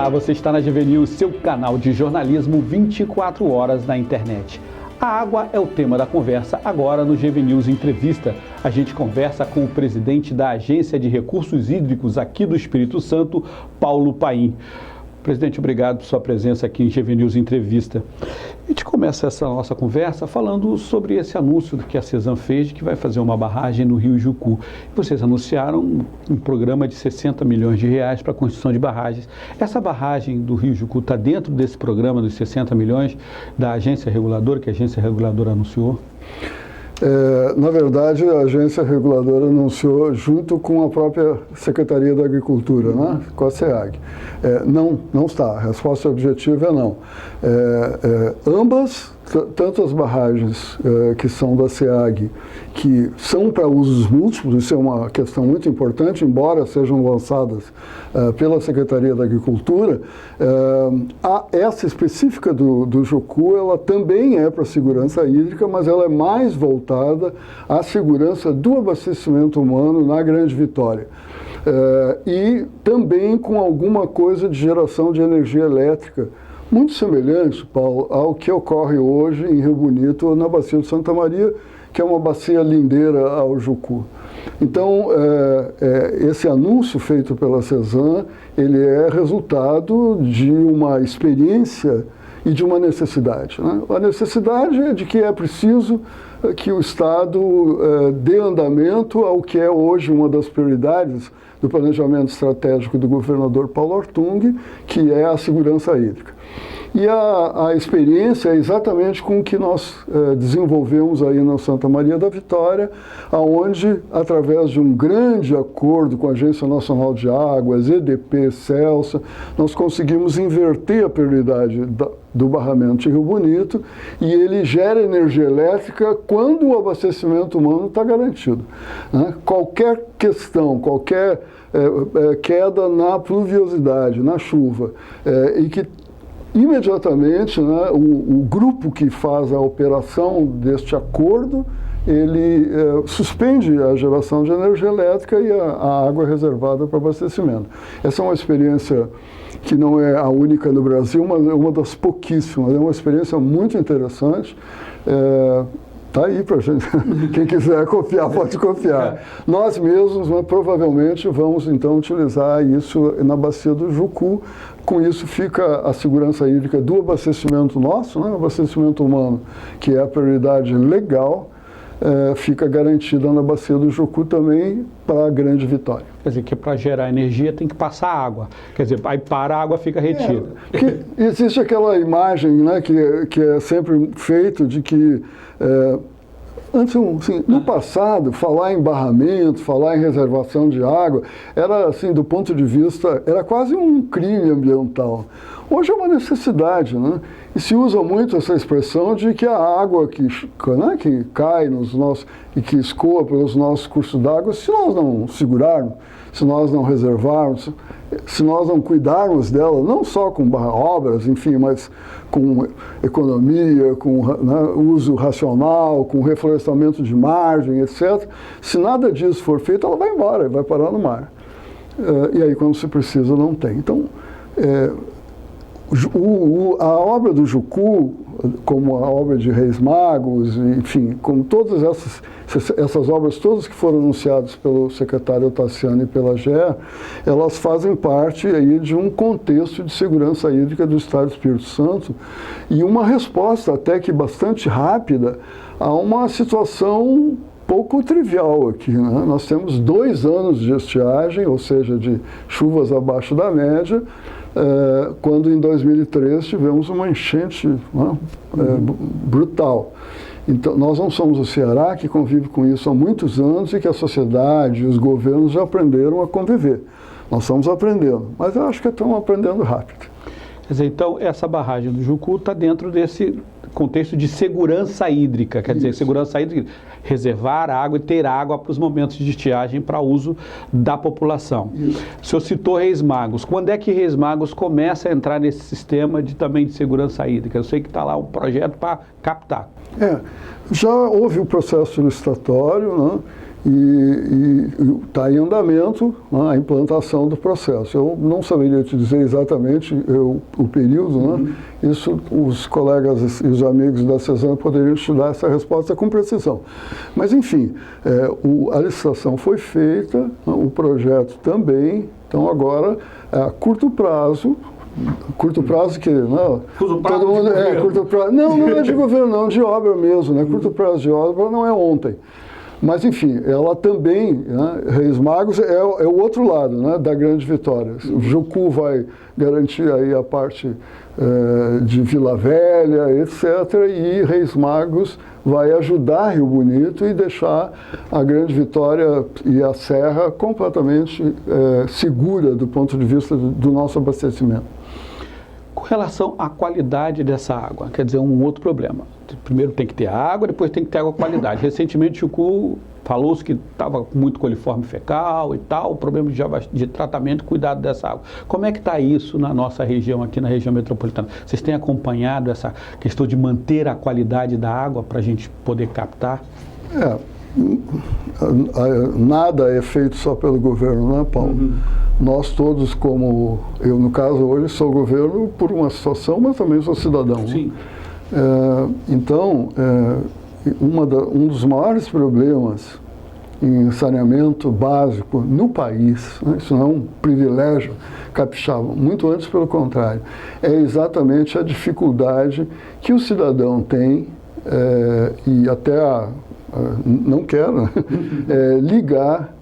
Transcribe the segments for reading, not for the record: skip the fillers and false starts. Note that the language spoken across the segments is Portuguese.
Olá, você está na GV News, seu canal de jornalismo 24 horas na internet. A água é o tema da conversa agora no GV News Entrevista. A gente conversa com o presidente da Agência de Recursos Hídricos aqui do Espírito Santo, Paulo Paim. Presidente, obrigado por sua presença aqui em GV News Entrevista. A gente começa essa nossa conversa falando sobre esse anúncio que a Cesan fez de que vai fazer uma barragem no Rio Jucu. Vocês anunciaram um programa de 60 milhões de reais para a construção de barragens. Essa barragem do Rio Jucu está dentro desse programa dos 60 milhões da agência reguladora, que a agência reguladora anunciou? Na verdade, a agência reguladora anunciou junto com a própria Secretaria da Agricultura, né? Com a SEAG. Não está. A resposta objetiva é não. Ambas, tanto as barragens que são da SEAG, que são para usos múltiplos, isso é uma questão muito importante, embora sejam lançadas pela Secretaria da Agricultura, essa específica do Jucu, ela também é para segurança hídrica, mas ela é mais voltada à segurança do abastecimento humano na Grande Vitória. E também com alguma coisa de geração de energia elétrica, muito semelhante, Paulo, ao que ocorre hoje em Rio Bonito, na Bacia de Santa Maria, que é uma bacia lindeira ao Jucu. Então, esse anúncio feito pela Cesan, ele é resultado de uma experiência e de uma necessidade, né? A necessidade é de que é preciso que o Estado dê andamento ao que é hoje uma das prioridades do planejamento estratégico do governador Paulo Ortung, que é a segurança hídrica. E a experiência é exatamente com o que nós desenvolvemos aí na Santa Maria da Vitória, aonde, através de um grande acordo com a Agência Nacional de Águas, EDP, Celsa, nós conseguimos inverter a prioridade do barramento de Rio Bonito e ele gera energia elétrica quando o abastecimento humano está garantido, né? Qualquer questão, qualquer queda na pluviosidade, na chuva, e que imediatamente, né, o grupo que faz a operação deste acordo, ele suspende a geração de energia elétrica e a água é reservada para abastecimento. Essa é uma experiência que não é a única no Brasil, mas é uma das pouquíssimas. É uma experiência muito interessante. Está aí para a gente. Quem quiser copiar, pode copiar. Nós mesmos, provavelmente, vamos então utilizar isso na bacia do Jucu. Com isso fica a segurança hídrica do abastecimento nosso, né? O abastecimento humano, que é a prioridade legal, fica garantida na bacia do Jucu também para a Grande Vitória. Quer dizer, que para gerar energia tem que passar água. Quer dizer, aí para a água fica retida. Existe aquela imagem, né, que é sempre feito de que antes, assim, no passado, falar em barramento, falar em reservação de água, era, assim, do ponto de vista, era quase um crime ambiental. Hoje é uma necessidade, né? E se usa muito essa expressão de que a água que cai nos nossos e que escoa pelos nossos cursos d'água, se nós não segurarmos, se nós não reservarmos, se nós não cuidarmos dela, não só com obras, enfim, mas com economia, com uso racional, com reflorestamento de margem, etc., se nada disso for feito, ela vai embora, vai parar no mar. E aí, quando se precisa, não tem. Então, a obra do Jucu, como a obra de Reis Magos, enfim, como todas essas obras todas que foram anunciadas pelo secretário Tassiano e pela GE, elas fazem parte aí de um contexto de segurança hídrica do Estado do Espírito Santo e uma resposta até que bastante rápida a uma situação pouco trivial aqui, né? Nós temos 2 anos de estiagem, ou seja, de chuvas abaixo da média, quando em 2003 tivemos uma enchente, né, brutal. Então, nós não somos o Ceará, que convive com isso há muitos anos e que a sociedade e os governos já aprenderam a conviver. Nós estamos aprendendo, mas eu acho que estamos aprendendo rápido. Quer dizer, então, essa barragem do Jucu está dentro desse contexto de segurança hídrica, quer dizer, segurança hídrica, reservar água e ter água para os momentos de estiagem para uso da população. Isso. O senhor citou Reis Magos. Quando é que Reis Magos começa a entrar nesse sistema também de segurança hídrica? Eu sei que está lá um projeto para captar. Já houve o processo licitatório, né? E está em andamento, né, a implantação do processo. Eu não saberia te dizer exatamente o período, né? Isso os colegas e os amigos da CESAM poderiam te dar essa resposta com precisão. Mas, enfim, a licitação foi feita, né, o projeto também, então agora, a curto prazo que não, todo mundo curto prazo, não é de governo, não, de obra mesmo, né? Curto prazo de obra não é ontem. Mas, enfim, ela também, né, Reis Magos é o outro lado, né, da grande vitória. O Jucu vai garantir aí a parte de Vila Velha, etc., e Reis Magos vai ajudar Rio Bonito e deixar a grande vitória e a Serra completamente segura do ponto de vista do nosso abastecimento. Com relação à qualidade dessa água, quer dizer, um outro problema. Primeiro tem que ter água, depois tem que ter água de qualidade. Recentemente o Chucu falou-se que estava com muito coliforme fecal e tal, o problema de tratamento e cuidado dessa água. Como é que está isso na nossa região, aqui na região metropolitana? Vocês têm acompanhado essa questão de manter a qualidade da água para a gente poder captar? Nada é feito só pelo governo, né, Paulo? Nós todos, como eu, no caso, hoje sou governo por uma situação, mas também sou cidadão. Sim. Então, um dos maiores problemas em saneamento básico no país, né, isso não é um privilégio capixaba, muito antes pelo contrário, é exatamente a dificuldade que o cidadão tem, e até não quer, né, ligar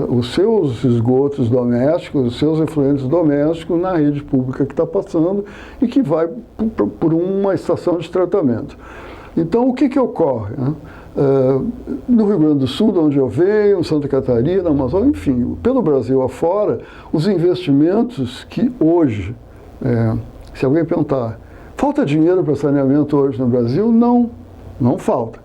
os seus esgotos domésticos, os seus efluentes domésticos na rede pública que está passando e que vai por uma estação de tratamento. Então, o que ocorre, né? No Rio Grande do Sul, de onde eu venho, Santa Catarina, Amazônia, enfim, pelo Brasil afora, os investimentos que hoje, se alguém perguntar, falta dinheiro para saneamento hoje no Brasil? Não falta.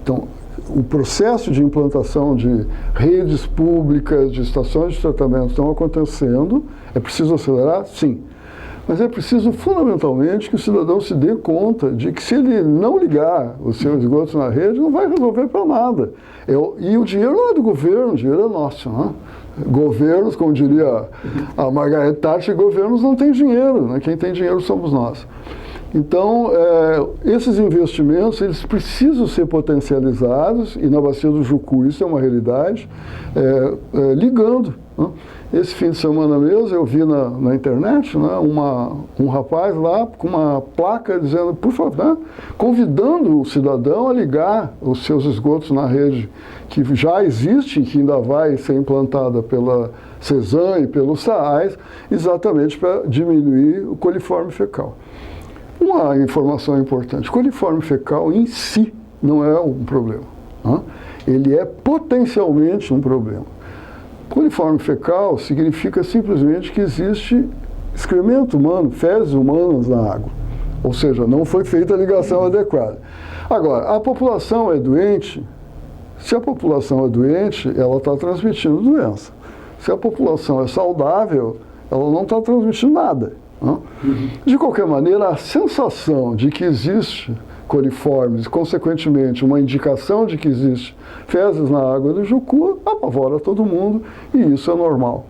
Então, o processo de implantação de redes públicas, de estações de tratamento estão acontecendo. É preciso acelerar? Sim. Mas é preciso, fundamentalmente, que o cidadão se dê conta de que se ele não ligar os seus esgotos na rede, não vai resolver para nada. E o dinheiro não é do governo, o dinheiro é nosso, né? Governos, como diria a Margaret Thatcher, governos não têm dinheiro, né? Quem tem dinheiro somos nós. Então, esses investimentos, eles precisam ser potencializados, e na Bacia do Jucu isso é uma realidade, ligando, né? Esse fim de semana mesmo, eu vi na internet, né, um rapaz lá com uma placa dizendo, por favor, né, convidando o cidadão a ligar os seus esgotos na rede que já existe, que ainda vai ser implantada pela CESAM e pelos SAAIs, exatamente para diminuir o coliforme fecal. Uma informação importante, o coliforme fecal em si não é um problema, né? Ele é potencialmente um problema. Coliforme fecal significa simplesmente que existe excremento humano, fezes humanas na água, ou seja, não foi feita a ligação adequada. Agora, a população é doente, se a população é doente, ela está transmitindo doença. Se a população é saudável, ela não está transmitindo nada. De qualquer maneira, a sensação de que existe coliformes, consequentemente uma indicação de que existe fezes na água do Jucu, apavora todo mundo e isso é normal.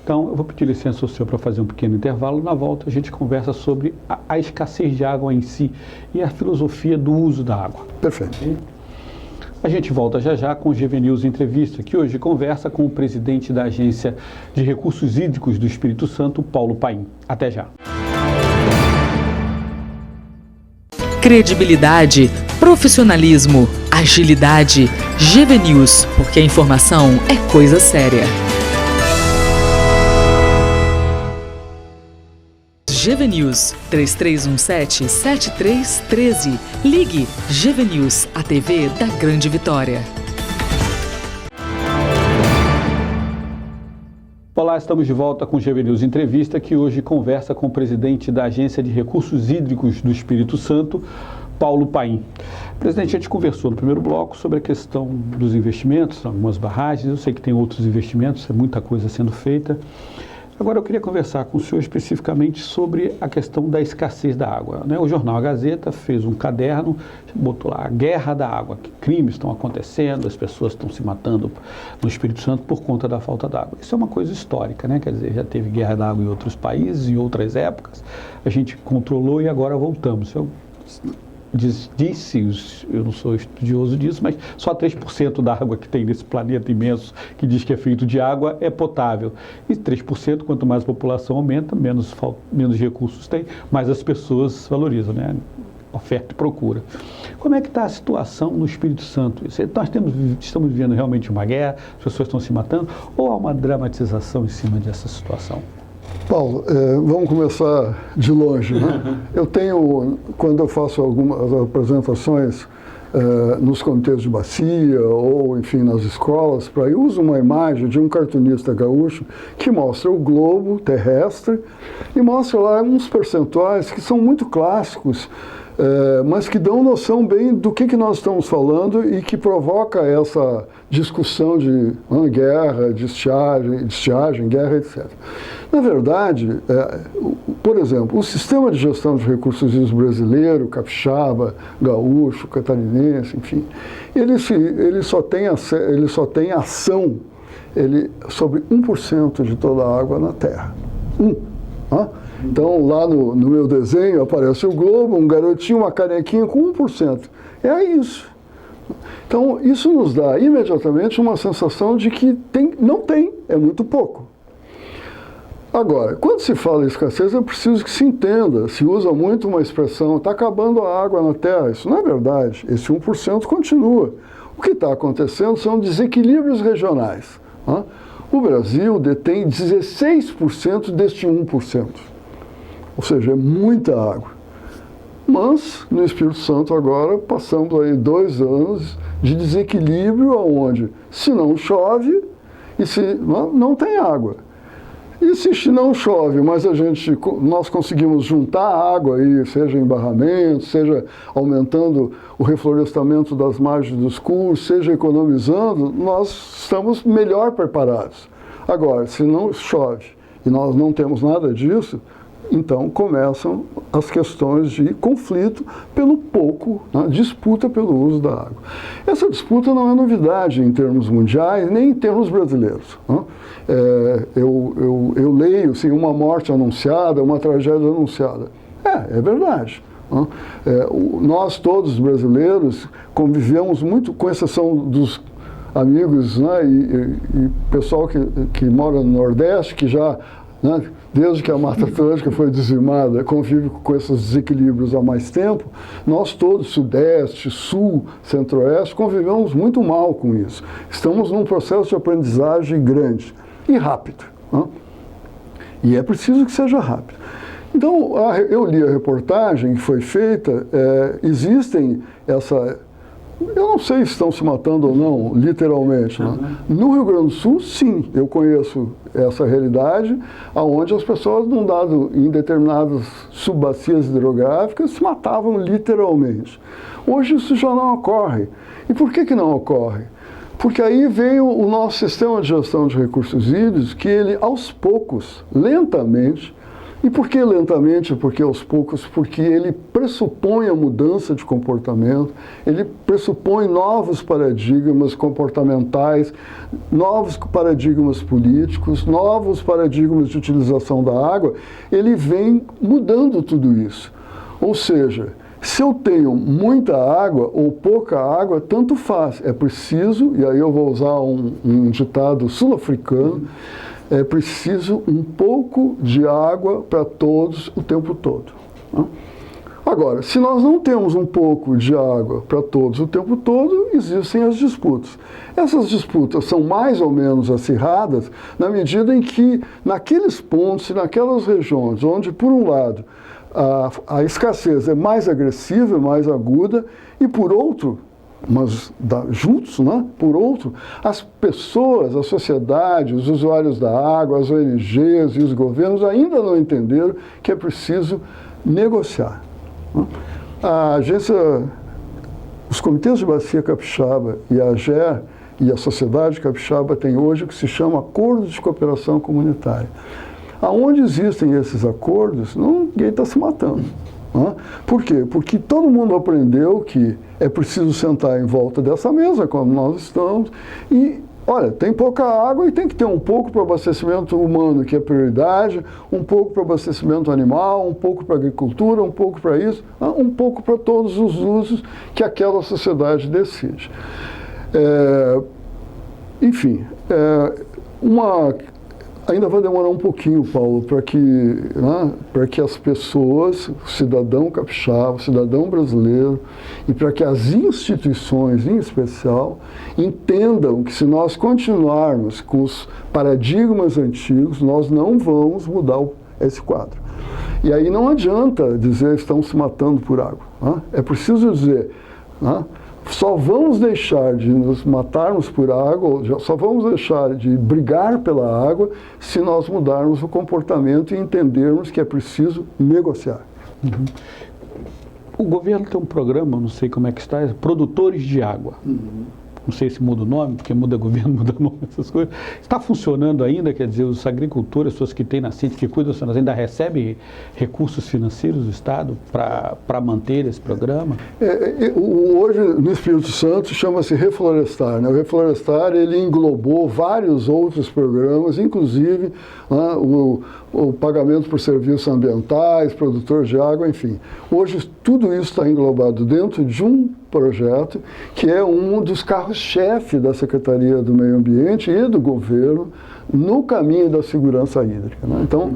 Então, eu vou pedir licença ao senhor para fazer um pequeno intervalo. Na volta, a gente conversa sobre a escassez de água em si e a filosofia do uso da água. Perfeito. A gente volta já com o GV News Entrevista, que hoje conversa com o presidente da Agência de Recursos Hídricos do Espírito Santo, Paulo Paim. Até já. Credibilidade, profissionalismo, agilidade. GV News, porque a informação é coisa séria. GV News 3317-7313. Ligue GV News, a TV da Grande Vitória. Olá, estamos de volta com o GV News Entrevista, que hoje conversa com o presidente da Agência de Recursos Hídricos do Espírito Santo, Paulo Paim. Presidente, a gente conversou no primeiro bloco sobre a questão dos investimentos, algumas barragens. Eu sei que tem outros investimentos, é muita coisa sendo feita. Agora eu queria conversar com o senhor especificamente sobre a questão da escassez da água, né? O jornal A Gazeta fez um caderno, botou lá a guerra da água, que crimes estão acontecendo, as pessoas estão se matando no Espírito Santo por conta da falta d'água. Isso é uma coisa histórica, né? Quer dizer, já teve guerra da água em outros países, em outras épocas, a gente controlou e agora voltamos. Disse, eu não sou estudioso disso, mas só 3% da água que tem nesse planeta imenso que diz que é feito de água é potável. E 3%, quanto mais a população aumenta, menos recursos tem, mais as pessoas valorizam, né? Oferta e procura. Como é que está a situação no Espírito Santo? Nós estamos vivendo realmente uma guerra, as pessoas estão se matando, ou há uma dramatização em cima dessa situação? Paulo, vamos começar de longe, né? Eu tenho, quando eu faço algumas apresentações nos comitês de bacia ou, enfim, nas escolas, eu uso uma imagem de um cartunista gaúcho que mostra o globo terrestre e mostra lá uns percentuais que são muito clássicos, mas que dão noção bem do que nós estamos falando e que provoca essa discussão de guerra, de estiagem, guerra, etc. Na verdade, por exemplo, o sistema de gestão de recursos hídricos brasileiro, capixaba, gaúcho, catarinense, enfim, ele só tem ação sobre 1% de toda a água na Terra. Então, lá no meu desenho aparece o globo, um garotinho, uma canequinha com 1%. É isso. Então, isso nos dá imediatamente uma sensação de que não tem, é muito pouco. Agora, quando se fala em escassez, é preciso que se entenda, se usa muito uma expressão, está acabando a água na Terra. Isso não é verdade, esse 1% continua. O que está acontecendo são desequilíbrios regionais. O Brasil detém 16% deste 1%. Ou seja, é muita água. Mas, no Espírito Santo agora, passamos aí 2 anos de desequilíbrio onde, se não chove, não tem água. E se não chove, mas nós conseguimos juntar água aí, seja em barramento, seja aumentando o reflorestamento das margens dos cursos, seja economizando, nós estamos melhor preparados. Agora, se não chove e nós não temos nada disso, então começam as questões de conflito pelo pouco, disputa pelo uso da água. Essa disputa não é novidade em termos mundiais, nem em termos brasileiros. Eu leio assim, uma morte anunciada, uma tragédia anunciada. É verdade. Nós todos brasileiros convivemos muito, com exceção dos amigos e pessoal que mora no Nordeste, que já... desde que a Mata Atlântica foi dizimada, convive com esses desequilíbrios há mais tempo, nós todos, Sudeste, Sul, Centro-Oeste, convivemos muito mal com isso. Estamos num processo de aprendizagem grande e rápido. E é preciso que seja rápido. Então, eu li a reportagem que foi feita, existem eu não sei se estão se matando ou não, literalmente. No Rio Grande do Sul, sim, eu conheço essa realidade, onde as pessoas, em determinadas subbacias hidrográficas, se matavam literalmente. Hoje isso já não ocorre. E por que não ocorre? Porque aí veio o nosso sistema de gestão de recursos hídricos, que ele, aos poucos, lentamente. E por que lentamente? Porque aos poucos, porque ele pressupõe a mudança de comportamento, ele pressupõe novos paradigmas comportamentais, novos paradigmas políticos, novos paradigmas de utilização da água, ele vem mudando tudo isso. Ou seja, se eu tenho muita água ou pouca água, tanto faz. É preciso, e aí eu vou usar um ditado sul-africano, é preciso um pouco de água para todos o tempo todo. Agora, se nós não temos um pouco de água para todos o tempo todo, existem as disputas. Essas disputas são mais ou menos acirradas na medida em que, naqueles pontos e naquelas regiões onde, por um lado, a escassez é mais agressiva, mais aguda, e por outro, mas juntos, por outro, as pessoas, a sociedade, os usuários da água, as ONGs e os governos ainda não entenderam que é preciso negociar. A agência, os comitês de bacia capixaba e a AGER e a sociedade capixaba têm hoje o que se chama Acordo de Cooperação Comunitária. aonde existem esses acordos, ninguém está se matando. Por quê? Porque todo mundo aprendeu que é preciso sentar em volta dessa mesa, como nós estamos, e, olha, tem pouca água e tem que ter um pouco para o abastecimento humano, que é prioridade, um pouco para o abastecimento animal, um pouco para a agricultura, um pouco para isso, um pouco para todos os usos que aquela sociedade decide. Enfim, ainda vai demorar um pouquinho, Paulo, para que as pessoas, o cidadão capixaba, o cidadão brasileiro, e para que as instituições, em especial, entendam que se nós continuarmos com os paradigmas antigos, nós não vamos mudar esse quadro. E aí não adianta dizer que estão se matando por água. É preciso dizer... Só vamos deixar de nos matarmos por água, só vamos deixar de brigar pela água se nós mudarmos o comportamento e entendermos que é preciso negociar. Uhum. O governo tem um programa, não sei como é que está, Produtores de Água. Uhum. Não sei se muda o nome, porque muda governo, muda nome, essas coisas. Está funcionando ainda? Quer dizer, os agricultores, as pessoas que têm nascente, que cuidam das nascentes, ainda recebem recursos financeiros do Estado para manter esse programa? Hoje, no Espírito Santo, chama-se Reflorestar. O Reflorestar, ele englobou vários outros programas, inclusive o pagamento por serviços ambientais, produtor de água, enfim. Hoje, tudo isso está englobado dentro de um projeto que é um dos carros-chefe da Secretaria do Meio Ambiente e do governo no caminho da segurança hídrica. Então,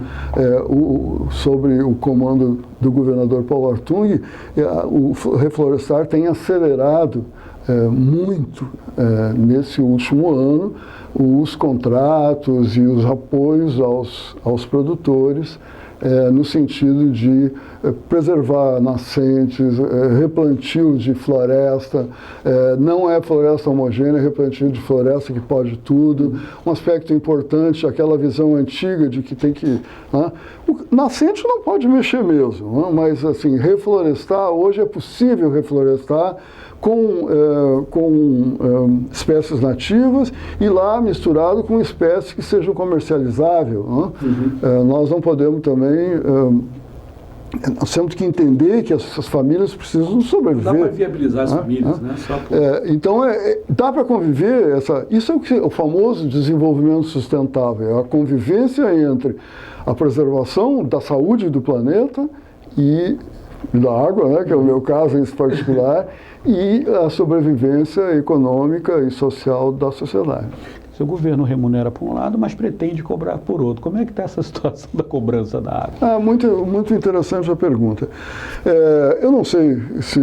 sobre o comando do governador Paulo Artung, o Reflorestar tem acelerado muito nesse último ano os contratos e os apoios aos produtores no sentido de preservar nascentes, replantio de floresta, não é floresta homogênea, é replantio de floresta que pode tudo. Um aspecto importante, aquela visão antiga de que tem que... O nascente não pode mexer mesmo, mas assim, reflorestar, hoje é possível reflorestar com espécies nativas e lá misturado com espécies que sejam comercializáveis. Nós não podemos também... nós temos que entender que essas famílias precisam sobreviver. Dá para viabilizar as famílias, né? Então, dá para conviver, isso é o famoso desenvolvimento sustentável, é a convivência entre a preservação da saúde do planeta e da água, que é o meu caso em particular, e a sobrevivência econômica e social da sociedade. O governo remunera por um lado, mas pretende cobrar por outro. Como é que está essa situação da cobrança da água? Muito interessante a pergunta. Eu não sei se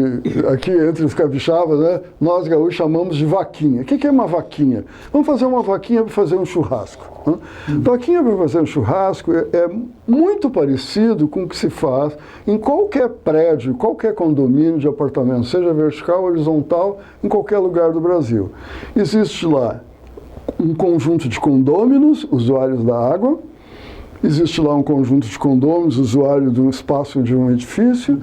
aqui entre os capixabas, nós gaúchos chamamos de vaquinha. O que é uma vaquinha? Vamos fazer uma vaquinha para fazer um churrasco. Vaquinha para fazer um churrasco é muito parecido com o que se faz em qualquer prédio, qualquer condomínio de apartamento, seja vertical ou horizontal, em qualquer lugar do Brasil. Existe lá um conjunto de condôminos, usuários da água, existe lá um conjunto de condôminos, usuário do espaço de um edifício,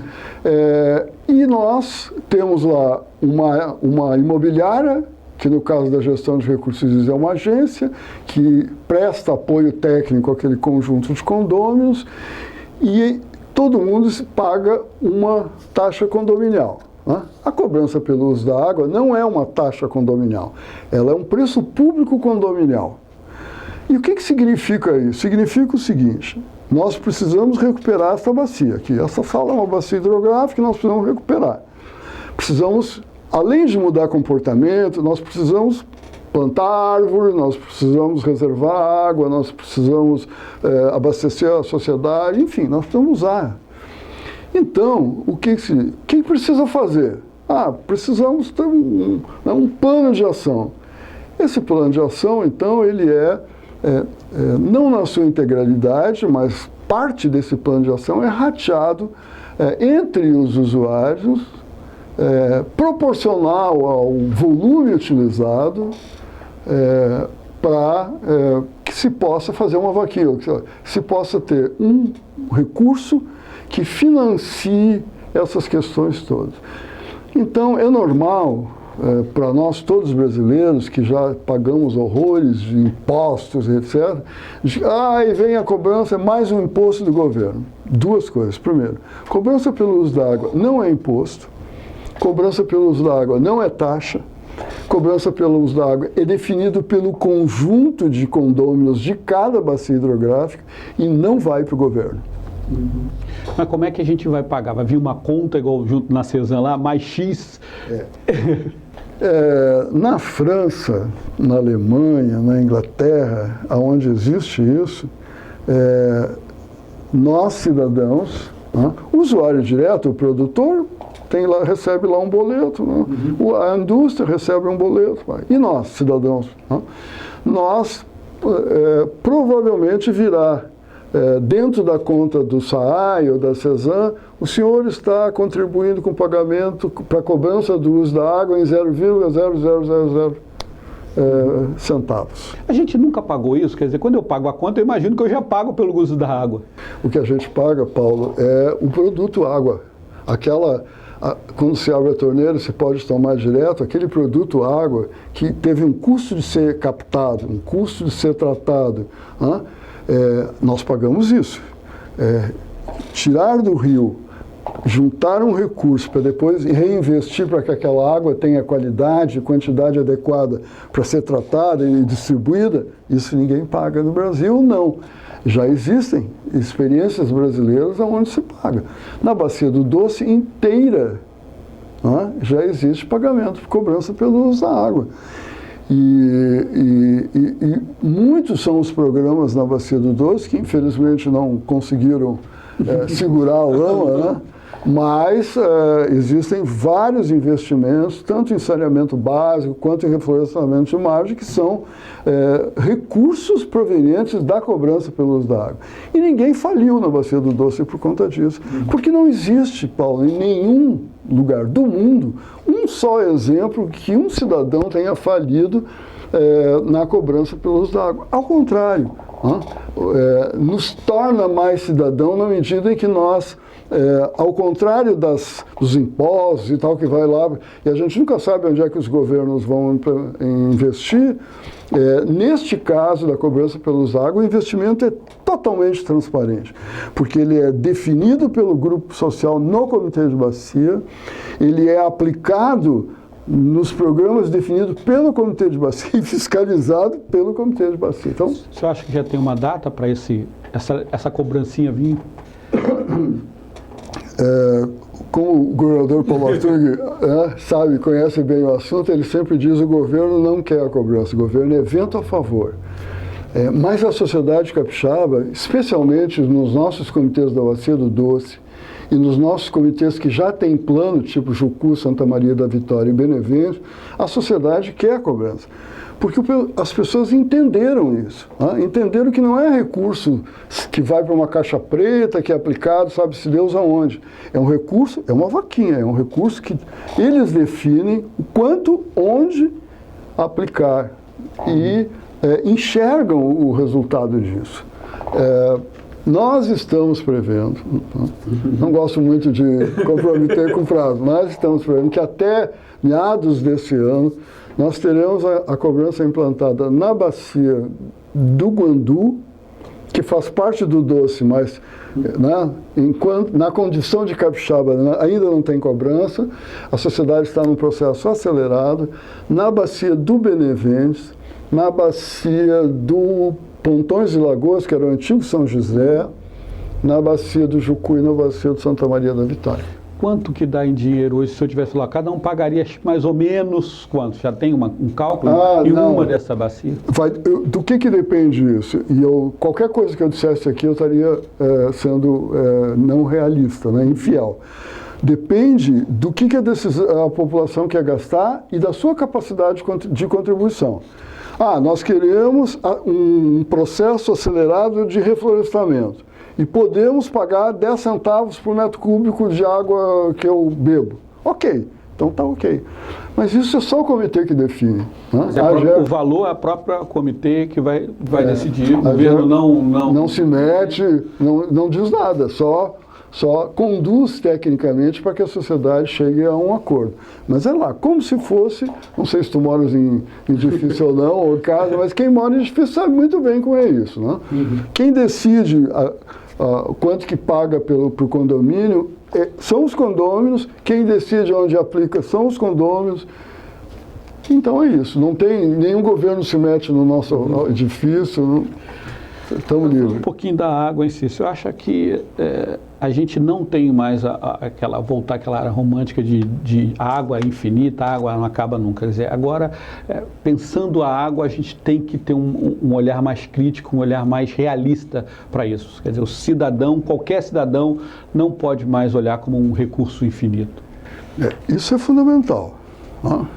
e nós temos lá uma imobiliária, que no caso da gestão de recursos é uma agência, que presta apoio técnico àquele conjunto de condôminos, e todo mundo paga uma taxa condominial. A cobrança pelo uso da água não é uma taxa condominial, ela é um preço público condominial. E o que significa isso? Significa o seguinte: nós precisamos recuperar essa bacia aqui. Essa sala é uma bacia hidrográfica e nós precisamos recuperar. Precisamos, além de mudar comportamento, nós precisamos plantar árvore, nós precisamos reservar água, nós precisamos abastecer a sociedade, enfim, nós precisamos usar. Então, o que precisa fazer? Precisamos ter um plano de ação. Esse plano de ação, então, ele não na sua integralidade, mas parte desse plano de ação é rateado entre os usuários, proporcional ao volume utilizado, para que se possa fazer uma vaquinha, que se possa ter um recurso que financie essas questões todas. Então, é normal para nós todos brasileiros, que já pagamos horrores de impostos, etc., e vem a cobrança, é mais um imposto do governo. Duas coisas. Primeiro, cobrança pelo uso da água não é imposto, cobrança pelo uso da água não é taxa, cobrança pelo uso da água é definido pelo conjunto de condôminos de cada bacia hidrográfica e não vai para o governo. Mas como é que a gente vai pagar? Vai vir uma conta igual junto na CESAM lá, mais X? Na França, na Alemanha, na Inglaterra, onde existe isso, nós cidadãos, o usuário direto, o produtor, recebe lá um boleto, a indústria recebe um boleto, e nós, cidadãos, nós provavelmente virá dentro da conta do SAAI ou da CESAM, o senhor está contribuindo com pagamento para a cobrança do uso da água em 0,0000 centavos. A gente nunca pagou isso? Quer dizer, quando eu pago a conta, eu imagino que eu já pago pelo uso da água. O que a gente paga, Paulo, é o produto água. Quando se abre a torneira, se pode tomar direto, aquele produto água que teve um custo de ser captado, um custo de ser tratado, nós pagamos isso. Tirar do rio, juntar um recurso para depois reinvestir para que aquela água tenha qualidade, quantidade adequada para ser tratada e distribuída, isso ninguém paga no Brasil, não. Já existem experiências brasileiras onde se paga. Na Bacia do Doce inteira, já existe pagamento, cobrança pelo uso da água. E muitos são os programas na Bacia do Doce que infelizmente não conseguiram segurar a lama, mas existem vários investimentos, tanto em saneamento básico quanto em reflorestamento de margem, que são recursos provenientes da cobrança pelo uso da água. E ninguém faliu na Bacia do Doce por conta disso, porque não existe, Paulo, em nenhum lugar do mundo, um só exemplo que um cidadão tenha falido na cobrança pelo uso da água. Ao contrário, nos torna mais cidadão na medida em que nós, ao contrário dos impostos e tal que vai lá, e a gente nunca sabe onde é que os governos vão investir, neste caso da cobrança pelo uso da água, o investimento é totalmente transparente, porque ele é definido pelo grupo social no Comitê de Bacia, ele é aplicado nos programas definidos pelo Comitê de Bacia e fiscalizado pelo Comitê de Bacia. Então, o senhor acha que já tem uma data para essa cobrancinha vir? Como o governador Paulo Artung sabe, conhece bem o assunto, ele sempre diz que o governo não quer a cobrança, o governo é vento a favor. Mas a sociedade capixaba, especialmente nos nossos comitês da Bacia do Doce e nos nossos comitês que já têm plano, tipo Jucu, Santa Maria da Vitória e Benevento, a sociedade quer a cobrança. Porque as pessoas entenderam isso, entenderam que não é recurso que vai para uma caixa preta, que é aplicado, sabe-se Deus aonde. É um recurso, é uma vaquinha, é um recurso que eles definem o quanto, onde aplicar e enxergam o resultado disso. Nós estamos prevendo, não gosto muito de comprometer com prazo, mas estamos prevendo que até meados desse ano nós teremos a cobrança implantada na bacia do Guandu, que faz parte do Doce, mas na condição de capixaba ainda não tem cobrança, a sociedade está num processo acelerado, na bacia do Beneventes, na bacia do Pontões de Lagoas, que era o antigo São José, na bacia do Jucu e na bacia do Santa Maria da Vitória. Quanto que dá em dinheiro hoje, se eu tivesse lá? Cada um pagaria mais ou menos quanto? Já tem um cálculo em uma dessa bacia? Do que depende isso? E qualquer coisa que eu dissesse aqui, eu estaria sendo não realista, infiel. Depende do que a população quer gastar e da sua capacidade de contribuição. Nós queremos um processo acelerado de reflorestamento e podemos pagar 10 centavos por metro cúbico de água que eu bebo. Ok, então tá ok. Mas isso é só o comitê que define. Mas o valor é a própria comitê que vai decidir. O governo não se mete, não diz nada, só só conduz tecnicamente para que a sociedade chegue a um acordo. Mas é lá, como se fosse, não sei se tu moras em edifício ou não, ou casa, mas quem mora em edifício sabe muito bem como é isso, né? Quem decide quanto que paga pro condomínio são os condôminos, quem decide onde aplica são os condôminos. Então é isso, não tem, nenhum governo se mete no nosso edifício, estamos livres. Um pouquinho da água em si, você acha que a gente não tem mais voltar àquela área romântica de água infinita, a água não acaba nunca, quer dizer, agora, pensando a água, a gente tem que ter um olhar mais crítico, um olhar mais realista para isso, quer dizer, o cidadão, qualquer cidadão, não pode mais olhar como um recurso infinito. Isso é fundamental, né?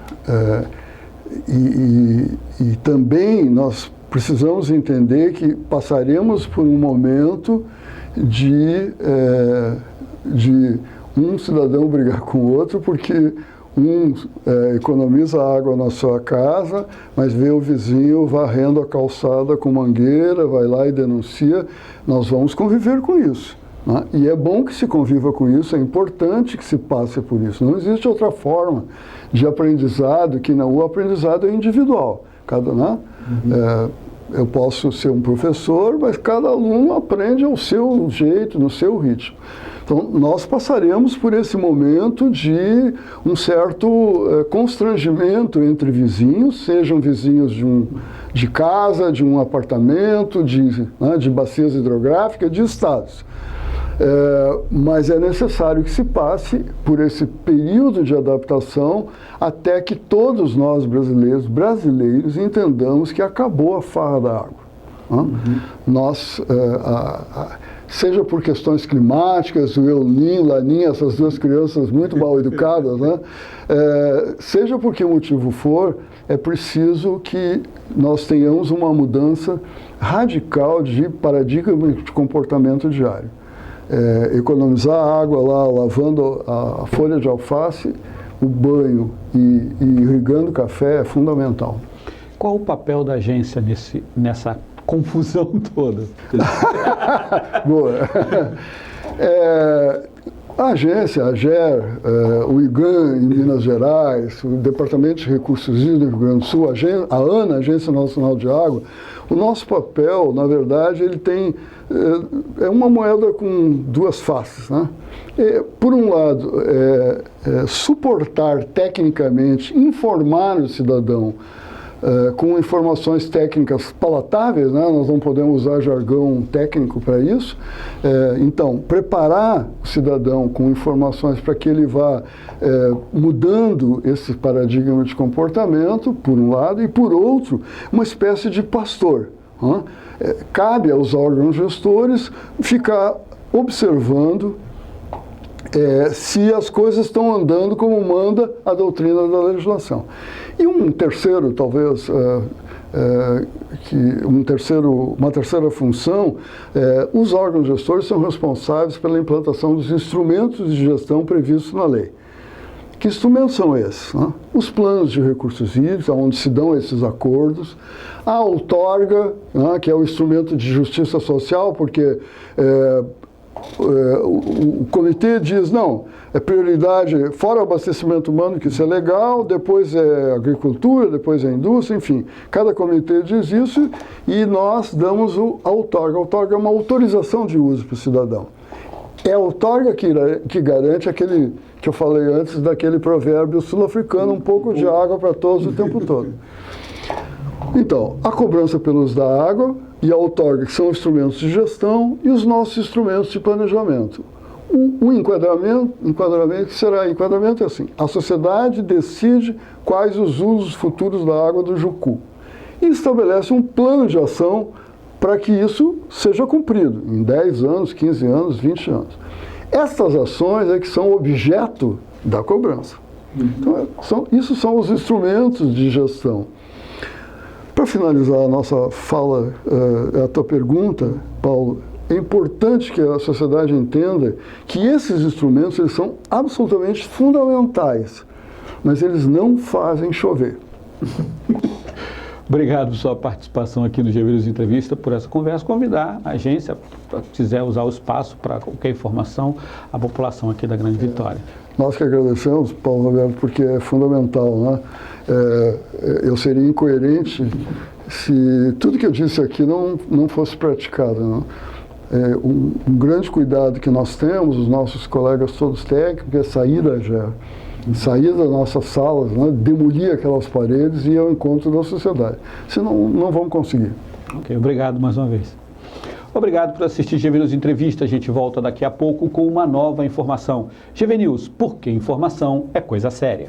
E também nós precisamos entender que passaremos por um momento de um cidadão brigar com o outro, porque um economiza água na sua casa, mas vê o vizinho varrendo a calçada com mangueira, vai lá e denuncia. Nós vamos conviver com isso, né? E é bom que se conviva com isso, é importante que se passe por isso. Não existe outra forma de aprendizado que não, o aprendizado é individual. Né? Eu posso ser um professor, mas cada aluno aprende ao seu jeito, no seu ritmo. Então, nós passaremos por esse momento de um certo constrangimento entre vizinhos, sejam vizinhos de casa, de um apartamento, de bacias hidrográficas, de estados. Mas é necessário que se passe por esse período de adaptação até que todos nós brasileiros entendamos que acabou a farra da água. Nós, seja por questões climáticas, o El Niño, Laninha, essas duas crianças muito mal educadas, né? Seja por que motivo for, é preciso que nós tenhamos uma mudança radical de paradigma de comportamento diário. Economizar água lá, lavando a folha de alface, o banho e irrigando o café é fundamental. Qual o papel da agência nessa confusão toda? Boa. A agência, a AGER, o IGAN em Minas Gerais, o Departamento de Recursos Hídricos do Rio Grande do Sul, a ANA, Agência Nacional de Água, o nosso papel, na verdade, ele tem uma moeda com duas faces, né? Por um lado, suportar tecnicamente, informar o cidadão com informações técnicas palatáveis, né? Nós não podemos usar jargão técnico para isso. Então, preparar o cidadão com informações para que ele vá mudando esse paradigma de comportamento, por um lado, e por outro, uma espécie de pastor. Cabe aos órgãos gestores ficar observando se as coisas estão andando como manda a doutrina da legislação. E um terceiro, talvez, uma terceira função, os órgãos gestores são responsáveis pela implantação dos instrumentos de gestão previstos na lei. Que instrumentos são esses? Né? Os planos de recursos hídricos, onde se dão esses acordos, a outorga, né, que é o instrumento de justiça social, porque o comitê diz, não, é prioridade, fora o abastecimento humano, que isso é legal, depois é agricultura, depois é indústria, enfim. Cada comitê diz isso e nós damos a outorga. A outorga é uma autorização de uso para o cidadão. É a outorga que garante aquele que eu falei antes, daquele provérbio sul-africano, um pouco de água para todos o tempo todo. Então, a cobrança pelo uso da água e a outorga, que são instrumentos de gestão, e os nossos instrumentos de planejamento. O enquadramento é assim: a sociedade decide quais os usos futuros da água do Jucu e estabelece um plano de ação para que isso seja cumprido em 10 anos, 15 anos, 20 anos. Estas ações é que são objeto da cobrança. Então, isso são os instrumentos de gestão. Para finalizar a nossa fala, a tua pergunta, Paulo, é importante que a sociedade entenda que esses instrumentos eles são absolutamente fundamentais, mas eles não fazem chover. Obrigado por sua participação aqui no GV News Entrevista, por essa conversa. Convidar a agência, se quiser usar o espaço para qualquer informação, a população aqui da Grande Vitória. Nós que agradecemos, Paulo Roberto, porque é fundamental, né? Eu seria incoerente se tudo que eu disse aqui não fosse praticado, né? Um grande cuidado que nós temos, os nossos colegas todos técnicos, é sair da GER, sair das nossas salas, né? Demolir aquelas paredes e ir ao encontro da sociedade. Senão, não vamos conseguir. Ok, obrigado mais uma vez. Obrigado por assistir GV News Entrevista. A gente volta daqui a pouco com uma nova informação. GV News, porque informação é coisa séria.